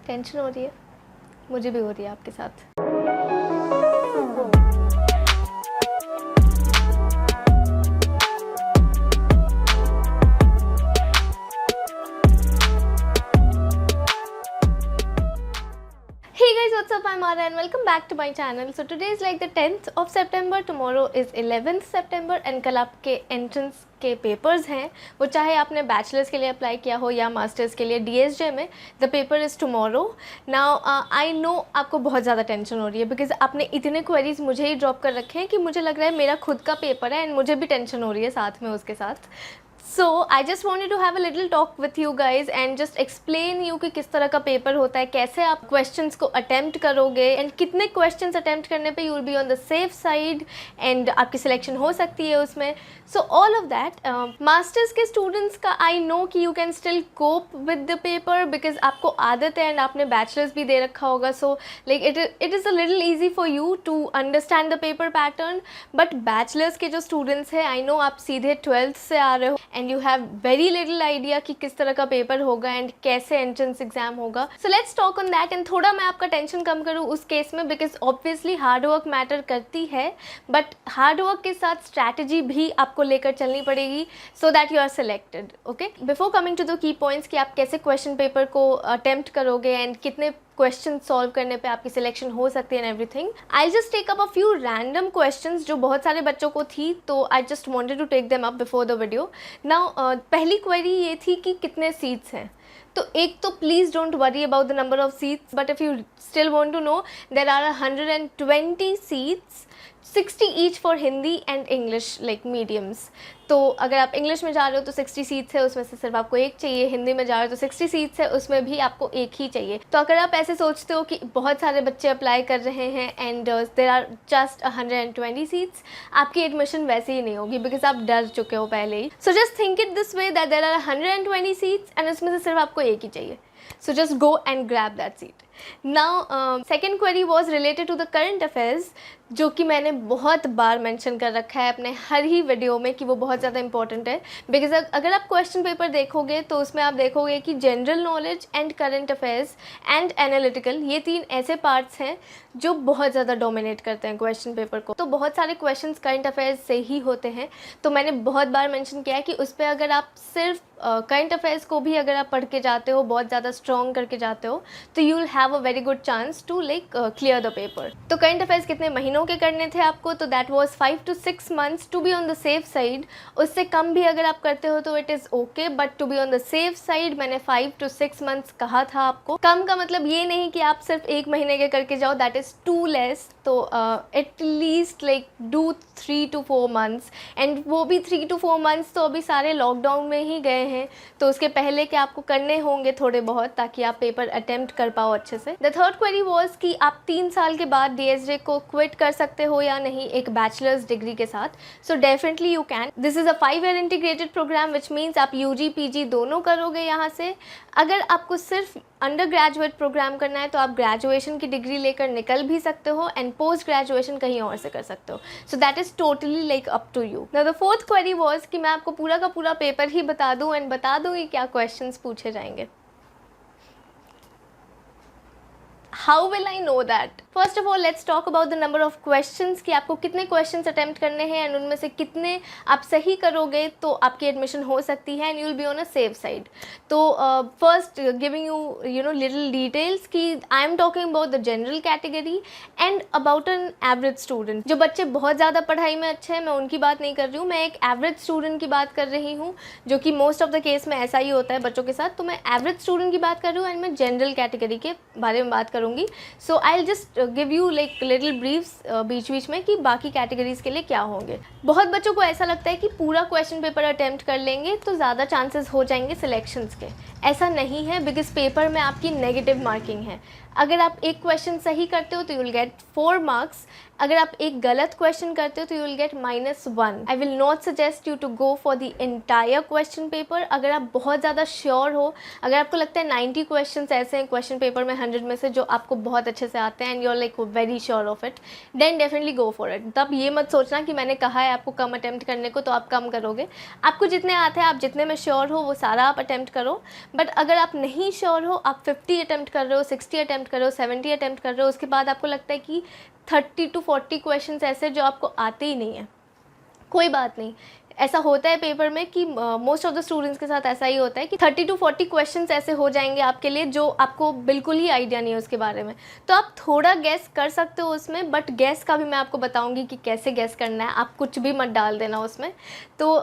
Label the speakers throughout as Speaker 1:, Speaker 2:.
Speaker 1: Tension हो रही है, मुझे भी हो रही है आपके साथ। Hey guys, what's up? I'm Ara and welcome back to my channel. So today is like the 10th of September, tomorrow is 11th September and कल आपके एंट्रेंस के पेपर्स हैं, वो चाहे आपने बैचलर्स के लिए अप्लाई किया हो या मास्टर्स के लिए DSJ में, the paper is tomorrow. Now I know आपको बहुत ज़्यादा टेंशन हो रही है बिकॉज आपने इतने क्वेरीज मुझे ही ड्रॉप कर रखे हैं कि मुझे लग रहा है मेरा खुद का पेपर है एंड मुझे भी टेंशन हो रही है साथ में उसके साथ। So I just wanted to have a little talk with you guys and just explain you कि किस तरह का पेपर होता है, कैसे आप क्वेश्चंस को अटेम्प्ट करोगे एंड कितने क्वेश्चंस अटेम्प्ट करने पे you will be on the safe side and आपकी सिलेक्शन हो सकती है उसमें। So all of that masters के स्टूडेंट्स का आई नो कि you can still cope with the paper because आपको आदत है एंड आपने बैचलर्स भी दे रखा होगा, so like it is a little easy for you to understand the paper pattern. But bachelors के जो स्टूडेंट्स हैं, आई नो आप सीधे 12th से आ रहे हो and you have very little idea कि किस तरह का पेपर होगा एंड कैसे एंट्रेंस एग्जाम होगा। So let's talk on that and थोड़ा मैं आपका टेंशन कम करूँ उस केस में because obviously hard work matter करती है, बट हार्ड वर्क के साथ स्ट्रैटेजी भी आपको लेकर चलनी पड़ेगी so that you are selected. Okay, before coming to the key points कि आप कैसे क्वेश्चन पेपर को अटेम्प्ट करोगे एंड कितने क्वेश्चन सॉल्व करने पे आपकी सिलेक्शन हो सकती है and everything, I just take up a few random questions जो बहुत सारे बच्चों को थी, तो I just wanted to take them up before the video. Now पहली क्वेरी ये थी कि कितने सीट्स हैं। तो एक तो please don't worry about the number of seats, but if you still want to know there are 120 seats, 60 each for Hindi and English like mediums. तो अगर आप इंग्लिश में जा रहे हो तो 60 सीट्स है, उसमें से सिर्फ आपको एक चाहिए, हिंदी में जा रहे हो तो 60 सीट्स है, उसमें भी आपको एक ही चाहिए। तो अगर आप ऐसे सोचते हो कि बहुत सारे बच्चे अप्लाई कर रहे हैं and there are just 120 seats, आपकी एडमिशन वैसे ही नहीं होगी बिकॉज आप डर चुके हो पहले ही। So just think it this way that there are 120 seats and उसमें से सिर्फ आपको एक ही चाहिए। So just go and grab that seat. Now second query was related to the current affairs, जो कि मैंने बहुत बार मेंशन कर रखा है अपने हर ही वीडियो में कि वो बहुत ज़्यादा इंपॉर्टेंट है बिकॉज अगर आप क्वेश्चन पेपर देखोगे तो उसमें आप देखोगे कि general knowledge and current affairs and analytical, ये तीन ऐसे पार्ट्स हैं जो बहुत ज़्यादा डोमिनेट करते हैं क्वेश्चन पेपर को। तो बहुत सारे क्वेश्चंस करंट अफेयर्स से ही होते हैं, तो मैंने बहुत बार मेंशन किया है कि उस पर अगर आप सिर्फ करंट अफेयर्स को भी अगर आप पढ़ के जाते हो, बहुत ज़्यादा स्ट्रॉन्ग करके जाते हो, तो you will have a very good chance to like clear the paper. तो करंट अफेयर्स कितने महीनों के करने थे आपको, तो that was 5 to 6 months to be on the safe side. उससे कम भी अगर आप करते हो तो it is okay, but to be on the safe side मैंने 5 to 6 months कहा था आपको। कम का मतलब ये नहीं कि आप सिर्फ एक महीने के करके जाओ, दैट इज़ टू लेस। तो at least like do 3 to 4 months and वो भी 3 to 4 months तो अभी सारे लॉकडाउन में ही गए हैं, तो उसके पहले के आपको करने होंगे थोड़े बहुत ताकि आप पेपर अटेम्प्ट कर पाओ अच्छे से। द थर्ड क्वेरी वॉज कि आप 3 साल के बाद DSJ को क्विट कर सकते हो या नहीं एक बैचलर्स डिग्री के साथ। So definitely you can. This is a 5-year integrated programme which means आप UG PG दोनों करोगे यहाँ से। अगर आपको सिर्फ अंडर ग्रेजुएट प्रोग्राम करना है तो आप ग्रेजुएशन की डिग्री लेकर निकल भी सकते हो एंड पोस्ट ग्रेजुएशन कहीं और से कर सकते हो। So that is totally like up to you. Now the fourth query was कि मैं आपको पूरा का पूरा पेपर ही बता दूँ एंड बता दूँगी क्या क्वेश्चंस पूछे जाएंगे। How will I know that? First of all, let's talk about the number of questions कि आपको कितने questions attempt करने हैं एंड उनमें से कितने आप सही करोगे तो आपकी एडमिशन हो सकती है and you will be on a safe side. तो first giving you know little details कि I am talking about the general category and about an average student. जो बच्चे बहुत ज़्यादा पढ़ाई में अच्छे हैं मैं उनकी बात नहीं कर रही हूँ, मैं एक एवरेज स्टूडेंट की बात कर रही हूँ, जो कि मोस्ट ऑफ द केस में ऐसा ही होता है बच्चों के साथ। तो मैं एवरेज स्टूडेंट की बात कर रही हूँ एंड मैं जनरल कैटेगरी के बारे में बात करूँगी। So I will just give you like little briefs बीच बीच में कि बाकी कैटेगरीज के लिए क्या होंगे। बहुत बच्चों को ऐसा लगता है कि पूरा क्वेश्चन पेपर अटेम्प्ट कर लेंगे तो ज़्यादा चांसेस हो जाएंगे सिलेक्शंस के। ऐसा नहीं है बिकॉज पेपर में आपकी नेगेटिव मार्किंग है। अगर आप एक क्वेश्चन सही करते हो तो यू विल गेट 4 मार्क्स, अगर आप एक गलत क्वेश्चन करते हो तो you will get -1। I will not suggest you to go for the entire question paper. अगर आप बहुत ज़्यादा श्योर हो, अगर आपको लगता है 90 क्वेश्चन ऐसे हैं क्वेश्चन पेपर में 100 में से जो आपको बहुत अच्छे से आते हैं and you are like very sure of it, then definitely go for it. तब ये मत सोचना कि मैंने कहा है आपको कम अटैम्प्ट करने को तो आप कम करोगे। आपको जितने आते हैं, आप जितने में श्योर हो वो सारा आप अटैम्प्ट करो, बट अगर आप नहीं श्योर हो, आप 50 अटैम्प्ट कर रहे हो, 60 अटैम्प्ट कर रहे हो, 70 अटैम्प्ट कर रहे हो, उसके बाद आपको लगता है कि 30 to 40 क्वेश्चन ऐसे जो आपको आते ही नहीं है, कोई बात नहीं। ऐसा होता है पेपर में कि मोस्ट ऑफ द स्टूडेंट्स के साथ ऐसा ही होता है कि 30 to 40 क्वेश्चंस ऐसे हो जाएंगे आपके लिए जो आपको बिल्कुल ही आइडिया नहीं है उसके बारे में। तो आप थोड़ा गैस कर सकते हो उसमें, बट गैस का भी मैं आपको बताऊंगी कि कैसे गैस करना है, आप कुछ भी मत डाल देना उसमें। तो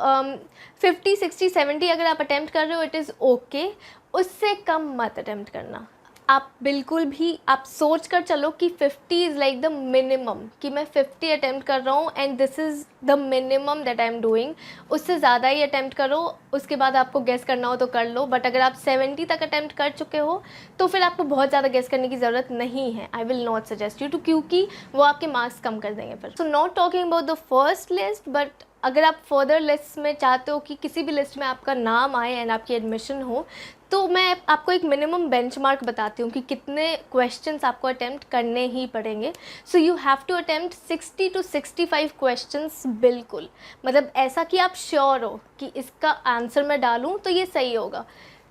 Speaker 1: 50, 60, 70 अगर आप अटैम्प्ट कर रहे हो, इट इज़ ओके। उससे कम मत अटैम्प्ट करना। आप बिल्कुल भी आप सोच कर चलो कि 50 इज़ लाइक द मिनिमम, कि मैं 50 अटैम्प्ट कर रहा हूँ and this is the minimum that I am doing. उससे ज़्यादा ही अटैम्प्ट करो, उसके बाद आपको गेस करना हो तो कर लो। बट अगर आप 70 तक अटैम्प्ट कर चुके हो तो फिर आपको बहुत ज़्यादा गेस करने की ज़रूरत नहीं है। I will not suggest you to, क्योंकि वो आपके मार्क्स कम कर देंगे फिर। So not talking about the first list, but अगर आप फर्दर लिस्ट में चाहते हो कि किसी भी लिस्ट में आपका नाम आए एंड आपकी एडमिशन हो, तो मैं आपको एक मिनिमम बेंचमार्क बताती हूँ कि कितने क्वेश्चंस आपको अटैम्प्ट करने ही पड़ेंगे। So you have to attempt 60 to 65 questions बिल्कुल, मतलब ऐसा कि आप श्योर हो कि इसका आंसर मैं डालूँ तो ये सही होगा।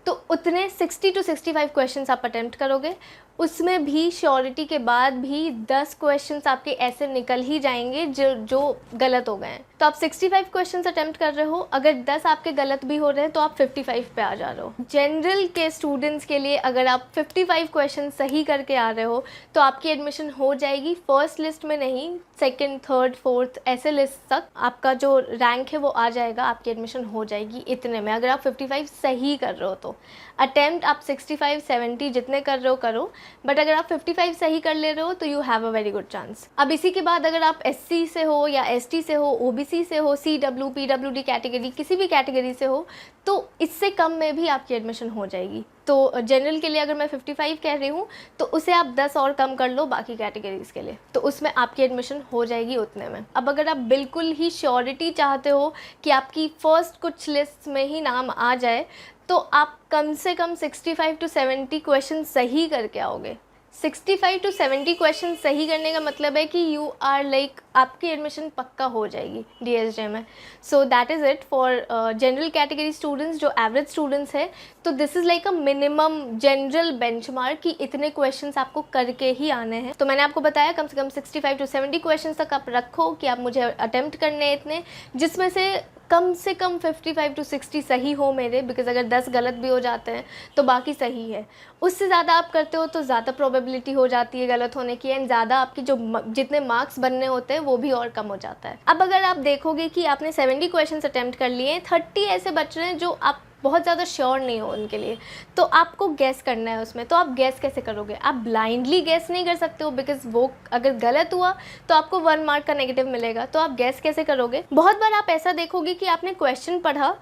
Speaker 1: तो उतने 60 to 65 क्वेश्चंस आप अटैम्प्ट करोगे। उसमें भी श्योरिटी के बाद भी 10 क्वेश्चंस आपके ऐसे निकल ही जाएंगे जो गलत हो गए हैं। तो आप 65 क्वेश्चंस अटैम्प्ट कर रहे हो, अगर 10 आपके गलत भी हो रहे हैं तो आप 55 पे आ जा रहे हो। जनरल के स्टूडेंट्स के लिए अगर आप 55 क्वेश्चन सही करके आ रहे हो तो आपकी एडमिशन हो जाएगी। फर्स्ट लिस्ट में नहीं, सेकेंड, थर्ड, फोर्थ ऐसे लिस्ट तक आपका जो रैंक है वो आ जाएगा, आपकी एडमिशन हो जाएगी इतने में, अगर आप 55 सही कर रहे हो तो। अटैम्प्ट आप 65, 70 जितने कर रहे हो करो, बट अगर आप 55 सही कर ले रहे हो तो you have a very good chance. अब इसी के बाद अगर आप SC से हो या ST से हो, OBC से हो, CW, PWD कैटेगरी, किसी भी कैटेगरी से हो, तो इससे कम में भी आपकी एडमिशन हो जाएगी। तो जनरल के लिए अगर मैं 55 कह रही हूँ तो उसे आप 10 और कम कर लो बाकी कैटेगरीज़ के लिए, तो उसमें आपकी एडमिशन हो जाएगी उतने में। अब अगर आप बिल्कुल ही श्योरिटी चाहते हो कि आपकी फ़र्स्ट कुछ लिस्ट में ही नाम आ जाए, तो आप कम से कम 65 to 70 क्वेश्चन सही करके आओगे। 65 to 70 क्वेश्चन सही करने का मतलब है कि यू आर लाइक आपकी एडमिशन पक्का हो जाएगी DSJ में। सो that is it for general category students जो एवरेज स्टूडेंट्स हैं। तो this is like a minimum general benchmark कि इतने क्वेश्चंस आपको करके ही आने हैं। तो मैंने आपको बताया कम से कम 65 to 70 क्वेश्चंस तक आप रखो कि आप मुझे अटैम्प्ट करने हैं इतने, जिसमें से कम 55 to 60 सही हो मेरे, बिकॉज अगर 10 गलत भी हो जाते हैं तो बाकी सही है। उससे ज़्यादा आप करते हो तो ज़्यादा प्रोबेबिलिटी हो जाती है गलत होने की, एंड ज़्यादा आपकी जो जितने मार्क्स बनने होते हैं वो भी और कम हो जाता है। अब अगर आप देखोगे कि आपने 70 क्वेश्चंस अटैम्प्ट कर लिए हैं, 30 ऐसे बच रहे हैं जो आप बहुत ज़्यादा श्योर नहीं हो उनके लिए, तो आपको गैस करना है उसमें। तो आप गैस कैसे करोगे? आप ब्लाइंडली गैस नहीं कर सकते हो, बिकॉज वो अगर गलत हुआ तो आपको 1 मार्क का नेगेटिव मिलेगा। तो आप गैस कैसे करोगे? बहुत बार आप ऐसा देखोगे कि आपने क्वेश्चन पढ़ा,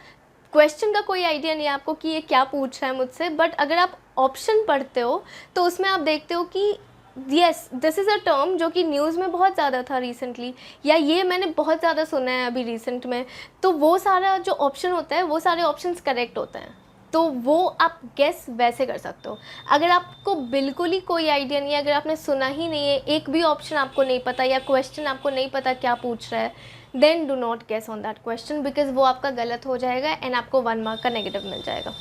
Speaker 1: क्वेश्चन का कोई आइडिया नहीं है आपको कि ये क्या पूछ रहा है मुझसे, बट अगर आप ऑप्शन पढ़ते हो तो उसमें आप देखते हो कि yes this is a term जो कि न्यूज़ में बहुत ज़्यादा था रिसेंटली, या ये मैंने बहुत ज़्यादा सुना है अभी रिसेंट में। तो वो सारा जो ऑप्शन होता है वो सारे ऑप्शंस करेक्ट होते हैं, तो वो आप गेस वैसे कर सकते हो। अगर आपको बिल्कुल ही कोई आइडिया नहीं है, अगर आपने सुना ही नहीं है, एक भी ऑप्शन आपको नहीं पता या क्वेश्चन आपको नहीं पता क्या पूछ रहा है, then do not guess on that question, because वो आपका गलत हो जाएगा एंड आपको 1 मार्क का नेगेटिव मिल जाएगा।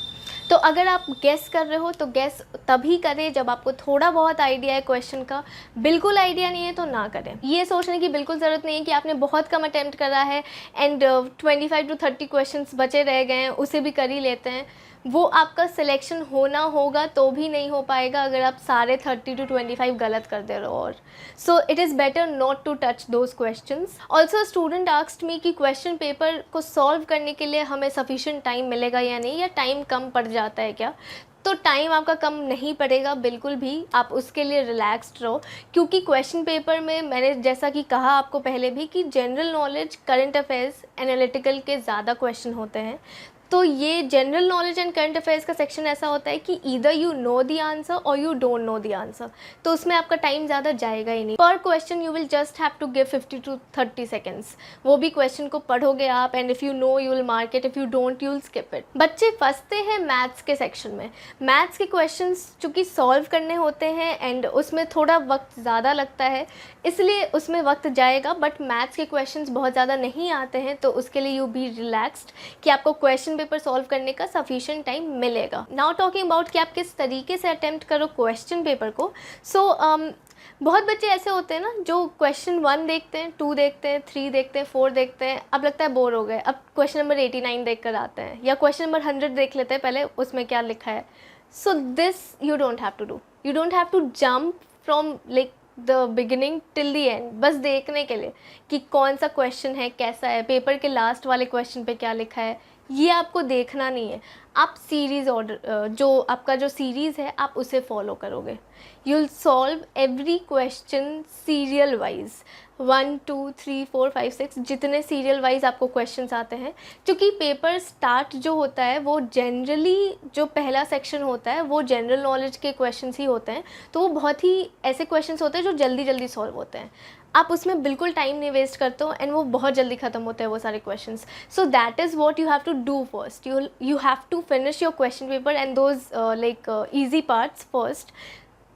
Speaker 1: तो अगर आप गेस कर रहे हो तो गेस तभी करें जब आपको थोड़ा बहुत आइडिया है क्वेश्चन का। बिल्कुल आइडिया नहीं है तो ना करें। ये सोचने की बिल्कुल ज़रूरत नहीं है कि आपने बहुत कम अटैम्प्ट करा है एंड 25 to 30 क्वेश्चंस बचे रह गए हैं, उसे भी कर ही लेते हैं। वो आपका सिलेक्शन होना होगा तो भी नहीं हो पाएगा अगर आप सारे 30 to 25 गलत कर दे रहे हो। और so it is better not to touch those questions. Also student asked me कि क्वेश्चन पेपर को सॉल्व करने के लिए हमें सफिशिएंट टाइम मिलेगा या नहीं, या टाइम कम पड़ जाता है क्या? तो टाइम आपका कम नहीं पड़ेगा बिल्कुल भी, आप उसके लिए रिलैक्स्ड रहो, क्योंकि क्वेश्चन पेपर में मैंने जैसा कि कहा आपको पहले भी कि general knowledge, current affairs, analytical के ज़्यादा क्वेश्चन होते हैं। तो ये general knowledge and current affairs का सेक्शन ऐसा होता है कि either you know the answer और you don't know the answer, तो उसमें आपका टाइम ज़्यादा जाएगा ही नहीं। पर question you will just have to give 50 to 30 seconds. वो भी क्वेश्चन को पढ़ोगे आप, and if you know you will mark it, if you don't you will skip it. बच्चे फंसते हैं मैथ्स के सेक्शन में। मैथ्स के क्वेश्चन चूँकि सॉल्व करने होते हैं एंड उसमें थोड़ा वक्त ज़्यादा लगता है, इसलिए उसमें वक्त जाएगा। बट मैथ्स के क्वेश्चन बहुत ज़्यादा नहीं आते हैं, तो उसके लिए यू बी रिलैक्स्ड कि आपको क्वेश्चन पेपर सॉल्व करने का सफिशिएंट टाइम मिलेगा। नाउ टॉकिंग अबाउट कि आप किस तरीके से अटेम्प्ट करो क्वेश्चन पेपर को। बहुत बच्चे ऐसे होते हैं ना जो क्वेश्चन 1 देखते हैं, 2 देखते हैं, 3 देखते हैं, 4 देखते हैं, अब लगता है बोर हो गए, अब क्वेश्चन नंबर 89 देख कर आते हैं, या क्वेश्चन नंबर 100 देख लेते हैं पहले उसमें क्या लिखा है। So this you don't have to do, you don't have to jump from like the beginning till the end, बस देखने के लिए कि कौन सा क्वेश्चन है, कैसा है, पेपर के लास्ट वाले क्वेश्चन पे क्या लिखा है, ये आपको देखना नहीं है। आप सीरीज़ ऑर्डर, जो आपका जो सीरीज़ है आप उसे फॉलो करोगे। You will solve every question serial wise, 1 2 3 4 5 6 जितने सीरियल वाइज आपको क्वेश्चंस आते हैं। क्योंकि पेपर स्टार्ट जो होता है वो जनरली, जो पहला सेक्शन होता है वो जनरल नॉलेज के क्वेश्चंस ही होते हैं, तो वो बहुत ही ऐसे क्वेश्चंस होते हैं जो जल्दी जल्दी सॉल्व होते हैं। आप उसमें बिल्कुल टाइम नहीं वेस्ट करते हो एंड वो बहुत जल्दी ख़त्म होते हैं वो सारे questions. So that is what you have to do first, you have to finish your question paper and those like easy parts first.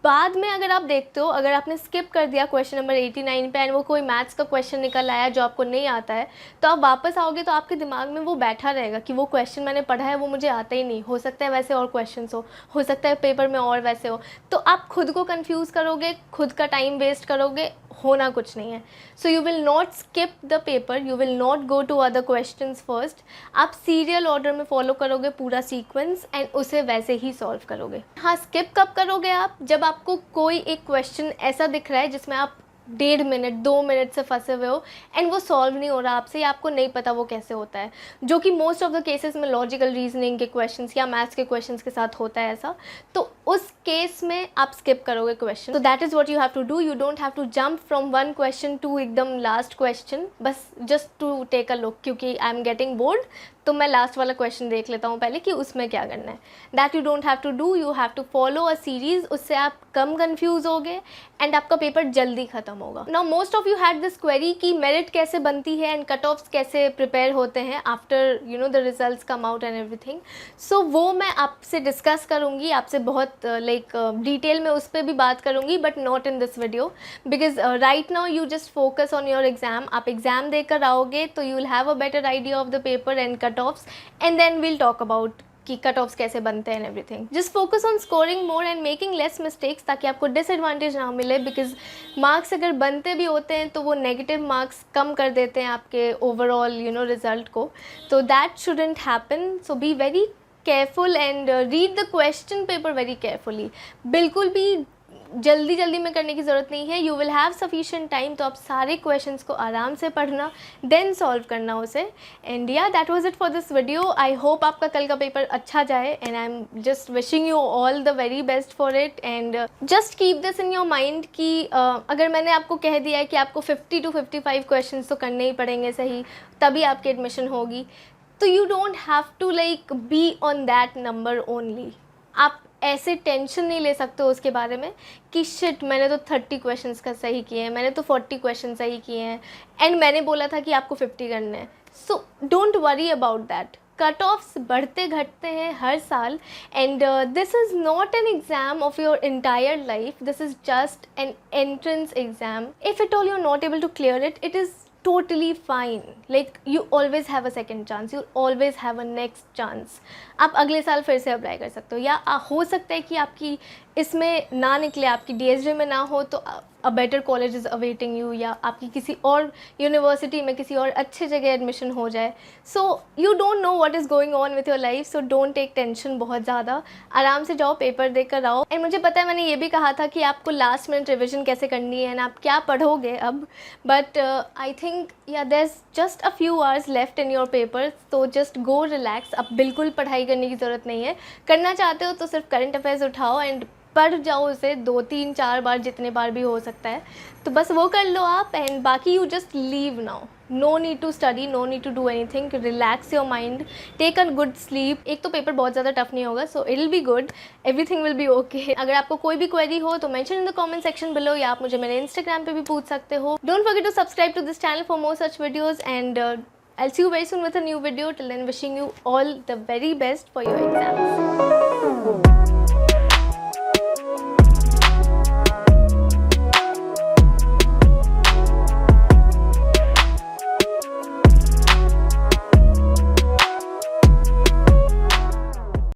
Speaker 1: बाद में अगर आप देखते हो, अगर आपने स्किप कर दिया क्वेश्चन नंबर 89 पे एंड वो कोई मैथ्स का क्वेश्चन निकल आया जो आपको नहीं आता है, तो आप वापस आओगे तो आपके दिमाग में वो बैठा रहेगा कि वो क्वेश्चन मैंने पढ़ा है वो मुझे आता ही नहीं, हो सकता है वैसे और क्वेश्चन हो सकता है पेपर में और वैसे हो, तो आप खुद को कन्फ्यूज़ करोगे, खुद का टाइम वेस्ट करोगे, होना कुछ नहीं है। So you will not skip the paper, you will not go to other questions first. आप सीरियल ऑर्डर में फॉलो करोगे पूरा सीक्वेंस एंड उसे वैसे ही सॉल्व करोगे। हाँ, स्किप कब करोगे आप? जब आपको कोई एक क्वेश्चन ऐसा दिख रहा है जिसमें आप 1.5 मिनट 2 मिनट से फंसे हुए हो एंड वो सॉल्व नहीं हो रहा आपसे, या आपको नहीं पता वो कैसे होता है, जो कि मोस्ट ऑफ द केसेस में लॉजिकल रीजनिंग के क्वेश्चंस या मैथ्स के क्वेश्चंस के साथ होता है ऐसा, तो उस केस में आप स्किप करोगे क्वेश्चन। तो that is what you have to do, you don't have to jump from one question to एकदम लास्ट क्वेश्चन, बस just to take a look, क्योंकि आई एम गेटिंग बोर्ड तो मैं लास्ट वाला क्वेश्चन देख लेता हूँ पहले कि उसमें क्या करना है। That you don't have to do, you have to follow a series, उससे आप कम कन्फ्यूज़ होगे एंड आपका पेपर जल्दी ख़त्म होगा। Now most of you had this query कि मेरिट कैसे बनती है एंड कट ऑफ्स कैसे प्रिपेयर होते हैं after the results come out and everything. So वो मैं आपसे डिस्कस करूँगी, आपसे बहुत लाइक डिटेल में उस पर भी बात करूँगी, but not in this video because right now you just focus on your exam. आप एग्ज़ाम देकर आओगे तो you will have a better idea of the paper and cut offs, and then we'll talk about कि cut offs कैसे बनते हैं and everything. Just focus on scoring more and making less mistakes, ताकि आपको disadvantage ना मिले, because marks अगर बनते भी होते हैं तो वो नेगेटिव मार्क्स कम कर देते हैं आपके ओवरऑल रिजल्ट को, तो that shouldn't happen. So be very careful and read the question paper very carefully. बिल्कुल भी जल्दी में करने की ज़रूरत नहीं है, you will have sufficient time, तो आप सारे क्वेश्चंस को आराम से पढ़ना, देन सॉल्व करना उसे। एंड या that was it for this video. I hope आपका कल का पेपर अच्छा जाए and I am just wishing you all the very best for it. And just keep this in your mind कि अगर मैंने आपको कह दिया है कि आपको 50 to 55 क्वेश्चन तो करने ही पड़ेंगे सही, तभी आपकी एडमिशन होगी, तो you don't have to like be on that number only. आप ऐसे टेंशन नहीं ले सकते हो उसके बारे में कि शिट मैंने तो 30 क्वेश्चंस का सही किए हैं, मैंने तो 40 क्वेश्चन सही किए हैं एंड मैंने बोला था कि आपको 50 करने हैं। So don't worry about that. Cut offs बढ़ते घटते हैं हर साल and this is not an exam of your entire life, this is just an entrance exam. If it all you are not able to clear it, it is totally fine. Like you always have a second chance, you always have a next chance. आप अगले साल फिर से apply कर सकते हो, या हो सकता है कि आपकी इसमें ना निकले, आपकी DSJ में ना हो, तो a better college is awaiting you, या आपकी किसी और यूनिवर्सिटी में किसी और अच्छे जगह एडमिशन हो जाए। So you don't know what is going on with your life, so don't take tension बहुत ज़्यादा। आराम से जाओ, पेपर देकर कर आओ। एंड मुझे पता है मैंने ये भी कहा था कि आपको लास्ट मिनट रिविजन कैसे करनी है ना आप क्या पढ़ोगे अब, but I think yeah there is just a few hours left in your paper, तो जस्ट गो रिलैक्स। अब बिल्कुल पढ़ाई करने की ज़रूरत नहीं है, करना चाहते हो तो सिर्फ करंट अफेयर्स उठाओ एंड पढ़ जाओ उसे 2 3 4 बार, जितने बार भी हो सकता है, तो बस वो कर लो आप। एंड बाकी you just leave now, no need to study, no need to do anything, relax your mind, take a good sleep. एक तो पेपर बहुत ज़्यादा टफ नहीं होगा, so it will be good, everything will be okay. अगर आपको कोई भी क्वेरी हो तो mention in the comment section below, या आप मुझे मेरे इंस्टाग्राम पे भी पूछ सकते हो। Don't forget to subscribe to this channel for more such videos and I'll see you very soon with a new video. Till then, wishing you all the very best for your exams.